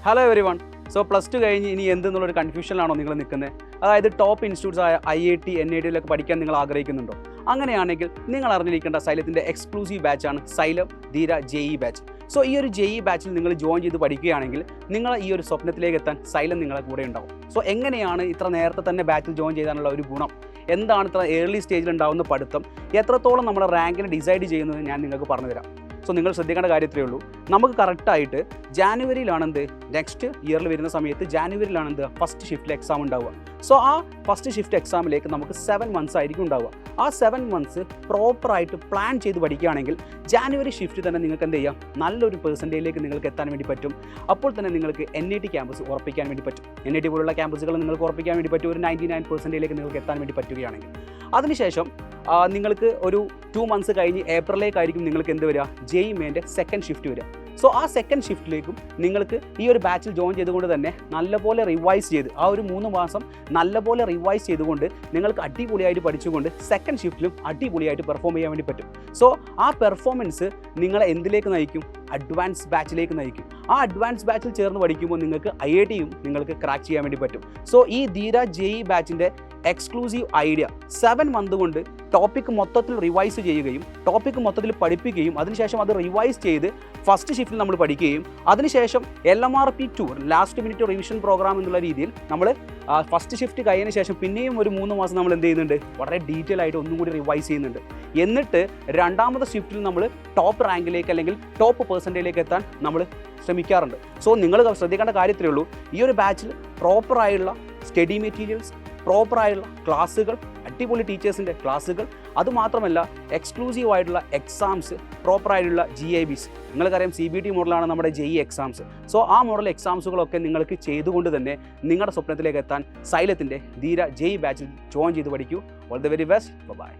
Hello every one. So plus two കഴിഞ്ഞ് ഇനി എന്തെന്നുള്ളൊരു കൺഫ്യൂഷനിലാണോ നിങ്ങൾ നിൽക്കുന്നത്? അതായത് ടോപ്പ് ഇൻസ്റ്റിറ്റ്യൂട്ട്സ് ആയ IIT, NIT പഠിക്കാൻ നിങ്ങൾ ആഗ്രഹിക്കുന്നുണ്ടോ? അങ്ങനെയാണെങ്കിൽ നിങ്ങൾ അറിഞ്ഞിരിക്കേണ്ട സൈലത്തിൻ്റെ എക്സ്ക്ലൂസീവ് ബാച്ചാണ് സൈലം ധീര JEE ബാച്ച്. സോ ഈ ഒരു JEE ബാച്ചിൽ നിങ്ങൾ ജോയിൻ ചെയ്ത് പഠിക്കുകയാണെങ്കിൽ നിങ്ങൾ ഈ ഒരു സ്വപ്നത്തിലേക്ക് എത്താൻ സൈലം നിങ്ങളെ കൂടെ ഉണ്ടാവും. സോ എങ്ങനെയാണ് ഇത്ര നേരത്തെ തന്നെ ബാച്ചിൽ ജോയിൻ ചെയ്താനുള്ള ഒരു ഗുണം, എന്താണ് ഇത്ര ഏർലി സ്റ്റേജിൽ ഉണ്ടാകുന്ന പഠിത്തം, എത്രത്തോളം നമ്മുടെ റാങ്കിനെ ഡിസൈഡ് ചെയ്യുന്നത് ഞാൻ നിങ്ങൾക്ക് പറഞ്ഞുതരാം. സോ നിങ്ങൾ ശ്രദ്ധിക്കേണ്ട കാര്യത്തിലേ ഉള്ളൂ, നമുക്ക് കറക്റ്റായിട്ട് ജാനുവരിയിലാണ് നെക്സ്റ്റ് ഇയറിൽ വരുന്ന സമയത്ത് ജാനുവരിയിലാണ് ഫസ്റ്റ് ഷിഫ്റ്റിൽ എക്സാം ഉണ്ടാവുക. സോ ആ ഫസ്റ്റ് ഷിഫ്റ്റ് എക്സാമിലേക്ക് നമുക്ക് 7 months ആയിരിക്കും ഉണ്ടാവുക. ആ 7 months പ്രോപ്പറായിട്ട് പ്ലാൻ ചെയ്ത് പഠിക്കുകയാണെങ്കിൽ ജാനുവരി ഷിഫ്റ്റ് തന്നെ നിങ്ങൾക്ക് എന്ത് ചെയ്യാം, നല്ലൊരു പെർസെൻറ്റേജിലേക്ക് നിങ്ങൾക്ക് എത്താൻ വേണ്ടി പറ്റും. അപ്പോൾ തന്നെ നിങ്ങൾക്ക് NIT ക്യാമ്പസ് ഉറപ്പിക്കാൻ വേണ്ടി പറ്റും. NIT പോലുള്ള ക്യാമ്പസുകൾ നിങ്ങൾക്ക് ഉറപ്പിക്കാൻ വേണ്ടി പറ്റും. ഒരു 99% നിങ്ങൾക്ക് എത്താൻ വേണ്ടി പറ്റുകയാണെങ്കിൽ അതിനുശേഷം നിങ്ങൾക്ക് ഒരു 2 months കഴിഞ്ഞ് ഏപ്രിലേക്കായിരിക്കും നിങ്ങൾക്ക് എന്ത് വരിക, JEE മെയിൻ്റെ സെക്കൻഡ് ഷിഫ്റ്റ് വരിക. സോ ആ സെക്കൻഡ് ഷിഫ്റ്റിലേക്കും നിങ്ങൾക്ക് ഈ ഒരു ബാച്ചിൽ ജോയിൻ ചെയ്തുകൊണ്ട് തന്നെ നല്ലപോലെ റിവൈസ് ചെയ്ത് ആ ഒരു 3 മാസം നല്ലപോലെ റിവൈസ് ചെയ്തുകൊണ്ട് നിങ്ങൾക്ക് അടിപൊളിയായിട്ട് പഠിച്ചുകൊണ്ട് സെക്കൻഡ് ഷിഫ്റ്റിലും അടിപൊളിയായിട്ട് പെർഫോം ചെയ്യാൻ വേണ്ടി പറ്റും. സോ ആ പെർഫോമൻസ് നിങ്ങളെ എന്തിലേക്ക് നയിക്കും, അഡ്വാൻസ് ബാച്ചിലേക്ക് നയിക്കും. ആ അഡ്വാൻസ് ബാച്ചിൽ ചേർന്ന് പഠിക്കുമ്പോൾ നിങ്ങൾക്ക് IITയും നിങ്ങൾക്ക് ക്രാക്ക് ചെയ്യാൻ വേണ്ടി പറ്റും. സോ ഈ ധീര JEE ബാച്ചിൻ്റെ എക്സ്ക്ലൂസീവ് ഐഡിയ 7 months കൊണ്ട് ടോപ്പിക്ക് മൊത്തത്തിൽ റിവൈസ് ചെയ്യുകയും ടോപ്പിക്ക് മൊത്തത്തിൽ പഠിപ്പിക്കുകയും അതിനുശേഷം അത് റിവൈസ് ചെയ്ത് ഫസ്റ്റ് ഷിഫ്റ്റിൽ നമ്മൾ പഠിക്കുകയും അതിനുശേഷം LMRP2 last minute revision programme എന്നുള്ള രീതിയിൽ നമ്മൾ ഫസ്റ്റ് ഷിഫ്റ്റ് കഴിഞ്ഞതിന് ശേഷം പിന്നെയും ഒരു 3 മാസം നമ്മൾ എന്ത് ചെയ്യുന്നുണ്ട്, വളരെ ഡീറ്റെയിൽ ആയിട്ട് ഒന്നും കൂടി റിവൈസ് ചെയ്യുന്നുണ്ട്. എന്നിട്ട് രണ്ടാമത്തെ ഷിഫ്റ്റിൽ നമ്മൾ ടോപ്പ് റാങ്കിലേക്ക് അല്ലെങ്കിൽ ടോപ്പ് പെർസെൻറ്റേജിലേക്ക് എത്താൻ നമ്മൾ ശ്രമിക്കാറുണ്ട്. സോ നിങ്ങൾ ശ്രദ്ധിക്കേണ്ട കാര്യത്തിലേ ഉള്ളൂ, ഈ ഒരു ബാച്ചിൽ പ്രോപ്പറായുള്ള സ്റ്റഡി മെറ്റീരിയൽസ്, പ്രോപ്പറായുള്ള ക്ലാസ്സുകൾ, അടിപൊളി ടീച്ചേഴ്സിൻ്റെ ക്ലാസ്സുകൾ, അതുമാത്രമല്ല എക്സ്ക്ലൂസീവ് ആയിട്ടുള്ള എക്സാംസ്, പ്രോപ്പറായിട്ടുള്ള GIBs. നിങ്ങൾക്കറിയാം CBT മോഡലാണ് നമ്മുടെ JEE എക്സാംസ്. സോ ആ മോഡൽ എക്സാംസുകളൊക്കെ നിങ്ങൾക്ക് ചെയ്തുകൊണ്ട് തന്നെ നിങ്ങളുടെ സ്വപ്നത്തിലേക്ക് എത്താൻ സൈലത്തിൻ്റെ ധീര JEE ബാച്ചിൽ ജോയിൻ ചെയ്ത് പഠിക്കൂ. All the very best. By.